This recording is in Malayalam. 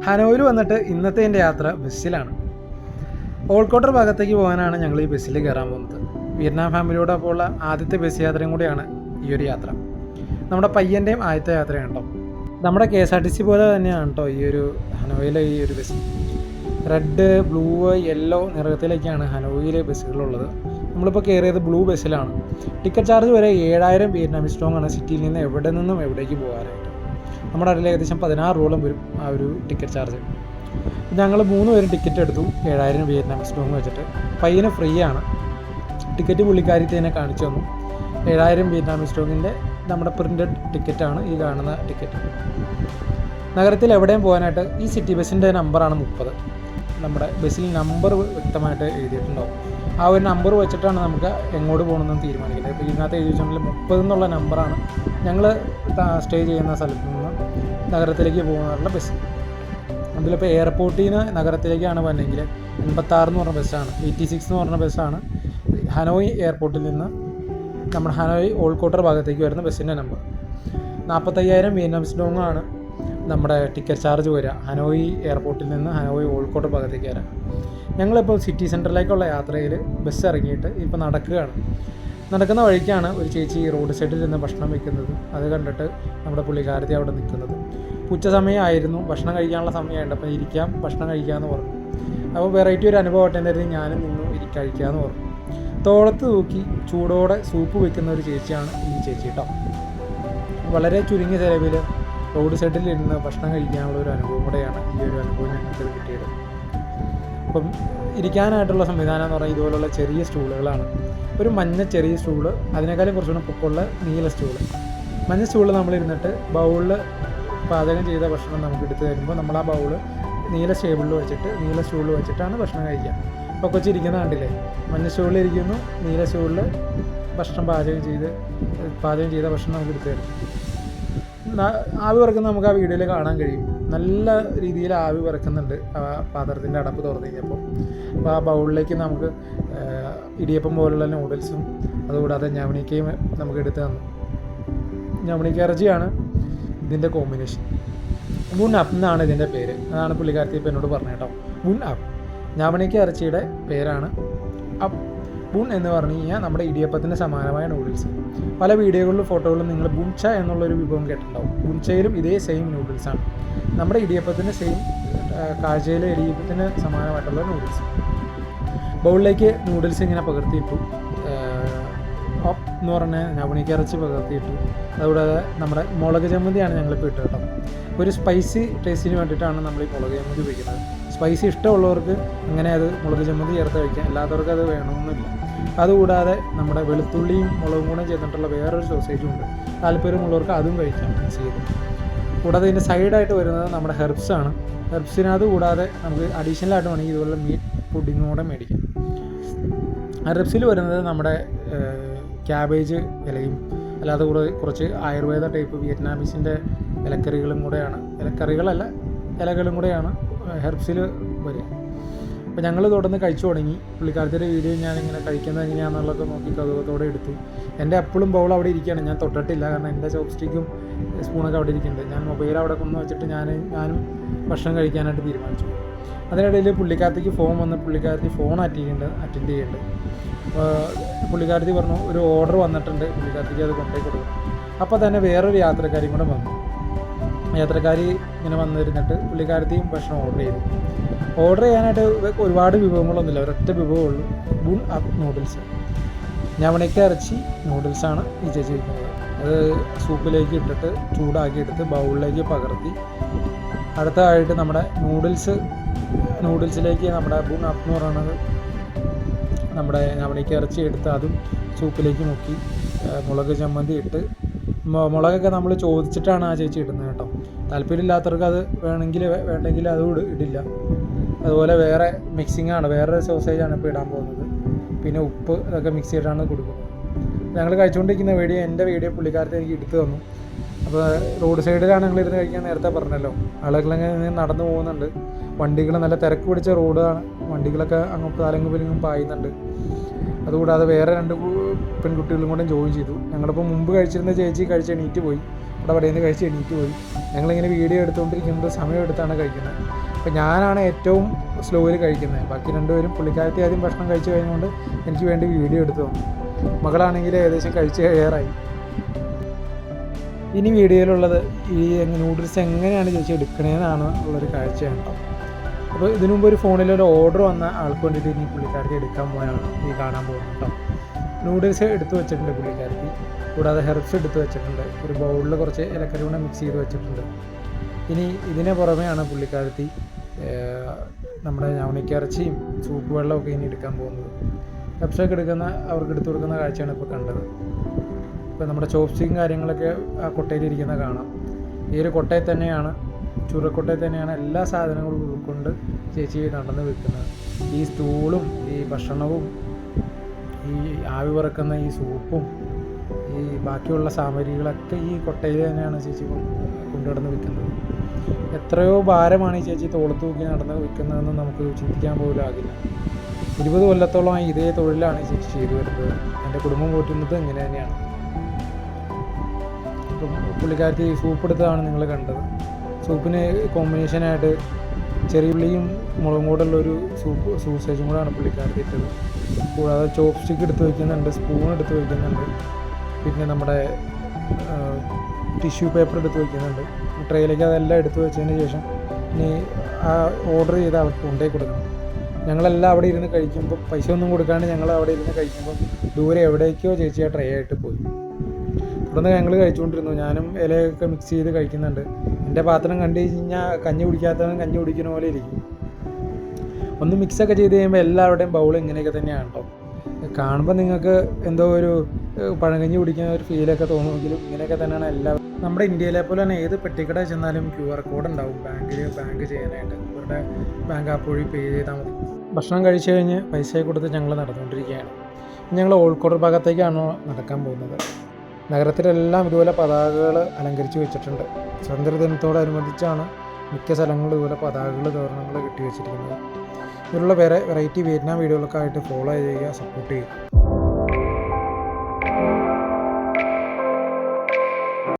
ഹനോയിൽ വന്നിട്ട് ഇന്നത്തെ എൻ്റെ യാത്ര ബസ്സിലാണ്. ഓൾക്കോട്ടർ ഭാഗത്തേക്ക് പോകാനാണ് ഞങ്ങൾ ഈ ബസ്സിൽ കയറാൻ പോകുന്നത്. വിയറ്റ്നാം ഫാമിലിയോടൊപ്പം ഉള്ള ആദ്യത്തെ ബസ് യാത്രയും കൂടിയാണ് ഈ ഒരു യാത്ര. നമ്മുടെ പയ്യൻ്റെയും ആദ്യത്തെ യാത്രയാണ് കേട്ടോ. നമ്മുടെ KSRTC പോലെ തന്നെയാണ് കേട്ടോ ഈ ഒരു ഹനോയിലെ ഈ ഒരു ബസ്. റെഡ്, ബ്ലൂ, യെല്ലോ നിറത്തിലേക്കാണ് ഹനോയിലെ ബസ്സുകളുള്ളത്. നമ്മളിപ്പോൾ കയറിയത് ബ്ലൂ ബസ്സിലാണ്. ടിക്കറ്റ് ചാർജ് വരെ 7000 വിയറ്റ്നാമീസ് ഡോങ് ആണ് സിറ്റിയിൽ നിന്ന് എവിടെ നിന്നും എവിടേക്ക് പോകാനായിട്ട്. നമ്മുടെ അതിൽ ഏകദേശം 16 രൂപ വരും ആ ഒരു ടിക്കറ്റ് ചാർജ്. ഞങ്ങൾ 3 പേരും ടിക്കറ്റ് എടുത്തു 7000 വിയറ്റ്നാമീസ് ഡോങ് വെച്ചിട്ട്. പയ്യന് ഫ്രീ ആണ്. ടിക്കറ്റ് പുള്ളിക്കാരിത്തെ തന്നെ കാണിച്ചു തന്നു. 7000 വിയറ്റ്നാമീസ് ഡോങ്ങിൻ്റെ നമ്മുടെ പ്രിൻ്റഡ് ടിക്കറ്റാണ് ഈ കാണുന്ന ടിക്കറ്റ്. നഗരത്തിൽ എവിടെയും പോകാനായിട്ട് ഈ സിറ്റി ബസ്സിൻ്റെ നമ്പറാണ് 30. നമ്മുടെ ബസ്സിൽ നമ്പർ വ്യക്തമായിട്ട് എഴുതിയിട്ടുണ്ടാവും. ആ ഒരു നമ്പർ വെച്ചിട്ടാണ് നമുക്ക് എങ്ങോട്ട് പോകണമെന്ന് തീരുമാനിക്കുന്നത്. ഇപ്പോൾ ഇതിനകത്ത് എഴുതി വെച്ചിട്ടുണ്ടെങ്കിൽ 30 എന്നുള്ള നമ്പറാണ് ഞങ്ങൾ സ്റ്റേ ചെയ്യുന്ന സ്ഥലത്ത് നിന്ന് നഗരത്തിലേക്ക് പോകുന്നതിനുള്ള ബസ്. അതിലിപ്പോൾ എയർപോർട്ടിൽ നിന്ന് നഗരത്തിലേക്കാണ് വന്നെങ്കിൽ 86 എന്ന് പറഞ്ഞ ബസ്സാണ്. 86 എന്ന് പറഞ്ഞ ബസ്സാണ് ഹനോയ് എയർപോർട്ടിൽ നിന്ന് നമ്മുടെ ഹനോയ് ഓൾക്കോട്ടർ ഭാഗത്തേക്ക് വരുന്ന ബസ്സിൻ്റെ നമ്പർ. 45,000 വിയറ്റ്നാമീസ് ഡോങ് ആണ് നമ്മുടെ ടിക്കറ്റ് ചാർജ് വരിക ഹനോയ് എയർപോർട്ടിൽ നിന്ന് ഹനോയ് ഓൾക്കോട്ടർ ഭാഗത്തേക്ക് വരാം. ഞങ്ങളിപ്പോൾ സിറ്റി സെൻറ്ററിലേക്കുള്ള യാത്രയിൽ ബസ് ഇറങ്ങിയിട്ട് ഇപ്പോൾ നടക്കുകയാണ്. നടക്കുന്ന വഴിക്കാണ് ഒരു ചേച്ചി റോഡ് സൈഡിൽ നിന്ന് ഭക്ഷണം വയ്ക്കുന്നത്. അത് കണ്ടിട്ട് നമ്മുടെ പുള്ളിക്കാരത്തി അവിടെ നിൽക്കുന്നത്. ഉച്ച സമയമായിരുന്നു, ഭക്ഷണം കഴിക്കാനുള്ള സമയമായിട്ട് അപ്പോൾ ഇരിക്കാം ഭക്ഷണം കഴിക്കാമെന്ന് പറഞ്ഞു. അപ്പോൾ വെറൈറ്റി ഒരു അനുഭവമായിട്ട് എന്തായാലും ഞാനും നിന്നു കഴിക്കാമെന്ന് പറഞ്ഞു. തോളത്ത് തൂക്കി ചൂടോടെ സൂപ്പ് വയ്ക്കുന്ന ഒരു ചേച്ചിയാണ് ഈ ചേച്ചി കേട്ടോ. വളരെ ചുരുങ്ങിയ ചിലവിൽ റോഡ് സൈഡിൽ ഇരുന്ന് ഭക്ഷണം കഴിക്കാനുള്ള ഒരു അനുഭവം കൂടെയാണ് ഈ ഒരു അനുഭവം ഞങ്ങൾക്ക് കിട്ടിയത്. അപ്പം ഇരിക്കാനായിട്ടുള്ള സംവിധാനം എന്ന് പറഞ്ഞാൽ ഇതുപോലുള്ള ചെറിയ സ്റ്റൂളുകളാണ്. ഒരു മഞ്ഞ ചെറിയ സ്റ്റൂള്, അതിനേക്കാളും കുറച്ചുകൂടെ പൊക്കമുള്ള നീല സ്റ്റൂള്. മഞ്ഞ സ്റ്റൂള് നമ്മളിരുന്നിട്ട് ബൗളിൽ പാചകം ചെയ്ത ഭക്ഷണം നമുക്ക് എടുത്ത് തരുമ്പോൾ നമ്മൾ ആ ബൗള് നീല സ്റ്റേബിളിൽ വെച്ചിട്ട് നീല സ്റ്റൂളിൽ വെച്ചിട്ടാണ് ഭക്ഷണം കഴിക്കുക. ഇപ്പോൾ കൊച്ചിരിക്കുന്ന കണ്ടില്ലേ, മഞ്ഞ സ്റ്റൂളിൽ ഇരിക്കുന്നു, നീല സ്റ്റൂളിൽ ഭക്ഷണം പാചകം ചെയ്ത ഭക്ഷണം നമുക്ക് എടുത്ത് തരും. ആവി പറക്കുന്ന നമുക്ക് ആ വീഡിയോയിൽ കാണാൻ കഴിയും. നല്ല രീതിയിൽ ആവി പറക്കുന്നുണ്ട് ആ പാത്രത്തിൻ്റെ അടപ്പ് തുറന്നു കഴിഞ്ഞപ്പോൾ. അപ്പോൾ ആ ബൗളിലേക്ക് നമുക്ക് ഇടിയപ്പം പോലുള്ള നൂഡിൽസും അതുകൂടാതെ ഞവണിക്കയും നമുക്ക് എടുത്ത് തന്നു. ഞവണിക്ക ഇറച്ചിയാണ് ഇതിൻ്റെ കോമ്പിനേഷൻ. ബുൺ അപ്പ് എന്നാണ് ഇതിൻ്റെ പേര്. അതാണ് പുള്ളിക്കാരത്തി ഇപ്പോൾ എന്നോട് പറഞ്ഞത് കേട്ടോ. ബുൺ അപ്പ് ഞവണിക്ക ഇറച്ചിയുടെ പേരാണ് അപ്പ്. ബുൺ എന്ന് പറഞ്ഞു കഴിഞ്ഞാൽ നമ്മുടെ ഇടിയപ്പത്തിന് സമാനമായ നൂഡിൽസ്. പല വീഡിയോകളിലും ഫോട്ടോകളിലും നിങ്ങൾ ബുൺച എന്നുള്ളൊരു വിഭവം കേട്ടിട്ടുണ്ടാവും. ബുൺചയിലും ഇതേ സെയിം നൂഡിൽസാണ്. നമ്മുടെ ഇടിയപ്പത്തിന് സെയിം കാഴ്ചയിലെ ഇടിയപ്പത്തിന് സമാനമായിട്ടുള്ള നൂഡിൽസ്. ബൗളിലേക്ക് നൂഡിൽസ് ഇങ്ങനെ പകർത്തിയിട്ടു. അപ്പ് എന്ന് പറഞ്ഞാൽ ഞവണിക്ക ഇറച്ചി പകർത്തിയിട്ടു. അതുകൂടാതെ നമ്മുടെ മുളക് ചമ്മന്തിയാണ് ഞങ്ങളിപ്പോൾ ഇട്ടത് കേട്ടോ. ഒരു സ്പൈസി ടേസ്റ്റിന് വേണ്ടിയിട്ടാണ് നമ്മൾ ഈ മുളക് ചമ്മന്തി ഉപയോഗിക്കുന്നത്. സ്പൈസി ഇഷ്ടമുള്ളവർക്ക് അങ്ങനെ അത് മുളക് ചമ്മന്തി ചേർത്ത് കഴിക്കാം, അല്ലാത്തവർക്ക് അത് വേണമെന്നില്ല. അതുകൂടാതെ നമ്മുടെ വെളുത്തുള്ളിയും മുളകും കൂടെ ചേർന്നിട്ടുള്ള വേറൊരു സോസേജും ഉണ്ട്. താല്പര്യമുള്ളവർക്ക് അതും കഴിക്കാം മിക്സ് ചെയ്ത്. കൂടാതെ ഇതിൻ്റെ സൈഡായിട്ട് വരുന്നത് നമ്മുടെ ഹെർബ്സാണ്. ഹെർബ്സിനകത്ത് കൂടാതെ നമുക്ക് അഡീഷണലായിട്ട് വേണമെങ്കിൽ ഇതുപോലെ മീറ്റ് പുഡിങ്ങും കൂടെ മേടിക്കാം. ഹെർബ്സിൽ വരുന്നത് നമ്മുടെ ക്യാബേജ് ഇലയും അല്ലാതെ കുറച്ച് ആയുർവേദ ടൈപ്പ് വിയറ്റ്നാമീസിൻ്റെ ഇലക്കറികളും കൂടെയാണ്, ഇലകളും കൂടെയാണ് ഹെർബ്സിൽ വരിക. അപ്പോൾ ഞങ്ങൾ തുടർന്ന് കഴിച്ചു തുടങ്ങി. പുള്ളിക്കാരത്തിൻ്റെ വീഡിയോ ഞാനിങ്ങനെ കഴിക്കുന്നത് എങ്ങനെയാണെന്നുള്ളതൊക്കെ നോക്കി കൗതുകത്തോടെ എടുത്തു. എൻ്റെ അപ്പോഴും ബൗൾ അവിടെ ഇരിക്കുകയാണ്, ഞാൻ തൊട്ടിട്ടില്ല. കാരണം എൻ്റെ ചോപ്സ്റ്റിക്കും സ്പൂണൊക്കെ അവിടെ ഇരിക്കുന്നുണ്ട്. ഞാൻ മൊബൈൽ അവിടെ കൊണ്ടു വെച്ചിട്ട് ഞാനും ഭക്ഷണം കഴിക്കാനായിട്ട് തീരുമാനിച്ചു. അതിനിടയിൽ പുള്ളിക്കാരത്തിക്ക് ഫോൺ വന്ന് പുള്ളിക്കാരത്തി ഫോൺ അറ്റൻഡ് ചെയ്യുന്നുണ്ട്. പുള്ളിക്കാരത്തി പറഞ്ഞു ഒരു ഓർഡർ വന്നിട്ടുണ്ട്, പുള്ളിക്കാരത്തിക്ക് അത് കൊണ്ടുപോയി കൊടുക്കണം. അപ്പോൾ തന്നെ വേറൊരു യാത്രക്കാരിയും കൂടെ വന്നു. യാത്രക്കാരി ഇങ്ങനെ വന്നിരുന്നിട്ട് പുള്ളിക്കാരത്തിയും ഭക്ഷണം ഓർഡർ ചെയ്യാനായിട്ട് ഒരുപാട് വിഭവങ്ങളൊന്നുമില്ല, ഒരൊറ്റ വിഭവമുള്ളൂ. ബുൺ അപ്പ് നൂഡിൽസ്, ഞവണിക്ക ഇറച്ചി നൂഡിൽസാണ് ഈ ചേച്ചി വയ്ക്കുന്നത്. അത് സൂപ്പിലേക്ക് ഇട്ടിട്ട് ചൂടാക്കി എടുത്ത് ബൗളിലേക്ക് പകർത്തി അടുത്തതായിട്ട് നമ്മുടെ നൂഡിൽസിലേക്ക് നമ്മുടെ ബുൺ അപ്പ് എന്ന് പറയുന്നത് നമ്മുടെ ഞവണിക്ക ഇറച്ചി എടുത്ത് അതും സൂപ്പിലേക്ക് മുക്കി മുളക് ചമ്മന്തി ഇട്ട്, മുളകൊക്കെ നമ്മൾ ചോദിച്ചിട്ടാണ് ആ ചേച്ചി ഇടുന്നത് കേട്ടോ. താല്പര്യമില്ലാത്തവർക്ക് അത് വേണ്ടെങ്കിൽ അതും ഇടില്ല. അതുപോലെ വേറെ മിക്സിങ്ങാണ്, വേറെ സോസേജാണ് ഇപ്പോൾ ഇടാൻ പോകുന്നത്. പിന്നെ ഉപ്പ് ഇതൊക്കെ മിക്സ് ചെയ്തിട്ടാണ് കൊടുക്കുന്നത്. ഞങ്ങൾ കഴിച്ചുകൊണ്ടിരിക്കുന്ന എൻ്റെ വീഡിയോ പുള്ളിക്കാരത്തെ എനിക്ക് എടുത്തു തന്നു. അപ്പോൾ റോഡ് സൈഡിലാണ് ഞങ്ങളിരുന്ന് കഴിക്കാൻ നേരത്തെ പറഞ്ഞല്ലോ. ആളുകളിങ്ങനെ നടന്നു പോകുന്നുണ്ട്. വണ്ടികൾ നല്ല തിരക്ക് പിടിച്ച റോഡാണ്. വണ്ടികളൊക്കെ അങ്ങോട്ട് തലങ്ങും പായുന്നുണ്ട്. അതുകൂടാതെ വേറെ 2 പെൺകുട്ടികളും കൂടെ ജോയിൻ ചെയ്തു. ഞങ്ങളിപ്പോൾ മുമ്പ് കഴിച്ചിരുന്ന ചേച്ചി എണീറ്റ് പോയി. അവിടെ വടയിൽ നിന്ന് കഴിച്ച് എണീറ്റ് പോയി. ഞങ്ങളിങ്ങനെ വീഡിയോ എടുത്തുകൊണ്ടിരിക്കുന്നത് സമയം എടുത്താണ് കഴിക്കുന്നത്. അപ്പോൾ ഞാനാണ് ഏറ്റവും സ്ലോയിൽ കഴിക്കുന്നത്. ബാക്കി രണ്ടുപേരും പുള്ളിക്കാരത്തി ആദ്യം ഭക്ഷണം കഴിച്ച് കഴിഞ്ഞുകൊണ്ട് എനിക്ക് വേണ്ടി വീഡിയോ എടുത്തു തന്നു. മകളാണെങ്കിൽ ഏകദേശം കഴിച്ച് കഴിയാറായി. ഇനി വീഡിയോയിലുള്ളത് ഈ നൂഡിൽസ് എങ്ങനെയാണ് ചേച്ചി എടുക്കണേന്നാണ് ഉള്ളൊരു കാഴ്ചയാണ് കേട്ടോ. അപ്പോൾ ഇതിനു മുമ്പ് ഒരു ഫോണിലൊരു ഓർഡർ വന്ന ആൾക്ക് വേണ്ടിയിട്ട് ഇനി പുള്ളിക്കാരത്തി എടുക്കാൻ പോയാണ് ഈ കാണാൻ പോകുന്നത് കേട്ടോ. നൂഡിൽസ് എടുത്തു വെച്ചിട്ടുണ്ട് പുള്ളിക്കാരത്തി. കൂടാതെ ഹെർബ്സ് എടുത്ത് വെച്ചിട്ടുണ്ട്. ഒരു ബൗളിൽ കുറച്ച് ഇലക്കറി കൂടെ മിക്സ് ചെയ്ത് വെച്ചിട്ടുണ്ട്. ഇനി ഇതിന് പുറമെയാണ് പുള്ളിക്കാരത്തി നമ്മുടെ ഞവണിക്കിറച്ചിയും സൂപ്പ് വെള്ളമൊക്കെ ഇനി എടുക്കാൻ പോകുന്നത്. ഹെർബ്സൊക്കെ അവർക്ക് എടുത്തു കൊടുക്കുന്ന കാഴ്ചയാണ് ഇപ്പോൾ കണ്ടത്. ഇപ്പോൾ നമ്മുടെ ചോപ്സ്റ്റിക്കും കാര്യങ്ങളൊക്കെ ആ കൊട്ടയിലിരിക്കുന്ന കാണാം. ഈ ഒരു കൊട്ടയിൽ തന്നെയാണ്, ചുരക്കൊട്ടയിൽ തന്നെയാണ് എല്ലാ സാധനങ്ങളും ഉൾക്കൊണ്ട് ചേച്ചി നടന്ന് വെക്കുന്നത്. ഈ സ്റ്റൂളും ഈ ഭക്ഷണവും ഈ ആവി പറക്കുന്ന ഈ സൂപ്പും ഈ ബാക്കിയുള്ള സാമഗ്രികളൊക്കെ ഈ കൊട്ടയിൽ തന്നെയാണ് ചേച്ചി കൊണ്ടുനടന്ന് വിൽക്കുന്നത്. എത്രയോ ഭാരമാണ് ഈ ചേച്ചി തോളത്ത് തൂക്കി നടന്ന് വിൽക്കുന്നതെന്ന് നമുക്ക് ചിന്തിക്കാൻ പോലും ആകില്ല. 20 കൊല്ലത്തോളമായി ഇതേ തൊഴിലാണ് ഈ ചേച്ചി ചെയ്തു വരുന്നത്. എൻ്റെ കുടുംബം പോറ്റുന്നത് ഇങ്ങനെ തന്നെയാണ്. ഇപ്പം പുള്ളിക്കാരത്തി സൂപ്പ് എടുത്തതാണ് നിങ്ങൾ കണ്ടത്. സൂപ്പിന് കോമ്പിനേഷനായിട്ട് ചെറിയ ഉള്ളിയും മുളകും കൂടെയുള്ളൊരു സൂസേജും കൂടെയാണ് പുള്ളിക്കാരത്തി ഇട്ടത്. കൂടാതെ ചോപ്പ് സ്റ്റിക്ക് എടുത്ത് വയ്ക്കുന്നുണ്ട്, സ്പൂൺ എടുത്ത് വയ്ക്കുന്നുണ്ട്, പിന്നെ നമ്മുടെ ടിഷ്യൂ പേപ്പർ എടുത്ത് വയ്ക്കുന്നുണ്ട്. ട്രെയിലേക്ക് അതെല്ലാം എടുത്ത് വെച്ചതിന് ശേഷം ഇനി ആ ഓർഡർ ചെയ്ത ആൾക്ക് കൊണ്ടേ കൊടുക്കണം. ഞങ്ങളെല്ലാം അവിടെ ഇരുന്ന് കഴിക്കുമ്പോൾ പൈസ ഒന്നും കൊടുക്കാണ്ട് ഞങ്ങൾ അവിടെ ഇരുന്ന് കഴിക്കുമ്പോൾ ദൂരെ എവിടേക്കോ ചേച്ചി ആ ട്രേ ആയിട്ട് പോയി. തുടർന്ന് ഞങ്ങൾ കഴിച്ചുകൊണ്ടിരുന്നു. ഞാനും ഇലയൊക്കെ മിക്സ് ചെയ്ത് കഴിക്കുന്നുണ്ട്. എൻ്റെ പാത്രം കണ്ടു കഴിഞ്ഞാൽ കഞ്ഞി കുടിക്കാത്തവൻ കഞ്ഞി കുടിക്കുന്ന പോലെ ഇരിക്കും. ഒന്ന് മിക്സൊക്കെ ചെയ്ത് കഴിയുമ്പോൾ എല്ലാവരുടെയും ബൗൾ ഇങ്ങനെയൊക്കെ തന്നെയാണ് കേട്ടോ. കാണുമ്പോൾ നിങ്ങൾക്ക് എന്തോ ഒരു പഴങ്കഞ്ഞി കുടിക്കുന്ന ഒരു ഫീലൊക്കെ തോന്നുമെങ്കിലും ഇങ്ങനെയൊക്കെ തന്നെയാണ് എല്ലാവരും. നമ്മുടെ ഇന്ത്യയിലെ പോലെ തന്നെ ഏത് പെട്ടിക്കട ചെന്നാലും QR കോഡ് ഉണ്ടാവും ബാങ്ക് ചെയ്യാനായിട്ട്. ഇവരുടെ ബാങ്ക് ആപ്പ് വഴി പേ ചെയ്താൽ മതി. ഭക്ഷണം കഴിച്ചു കഴിഞ്ഞ് പൈസ കൊടുത്ത് ഞങ്ങൾ നടന്നുകൊണ്ടിരിക്കുകയാണ്. ഞങ്ങൾ ഓൾക്കോട്ടർ ഭാഗത്തേക്കാണ് നടക്കാൻ പോകുന്നത്. നഗരത്തിലെല്ലാം ഇതുപോലെ പതാകകൾ അലങ്കരിച്ച് വെച്ചിട്ടുണ്ട്. സ്വാതന്ത്ര്യദിനത്തോടനുബന്ധിച്ചാണ് മിക്ക സ്ഥലങ്ങളിലും ഇതുപോലെ പതാകകൾ, തോരണങ്ങൾ കെട്ടി വെച്ചിരിക്കുന്നത്. ഇതിലുള്ള വേറെ വെറൈറ്റി വിയറ്റ്നാം വീഡിയോകളൊക്കെ ആയിട്ട് ഫോളോ ചെയ്യുക, സപ്പോർട്ട് ചെയ്യുക.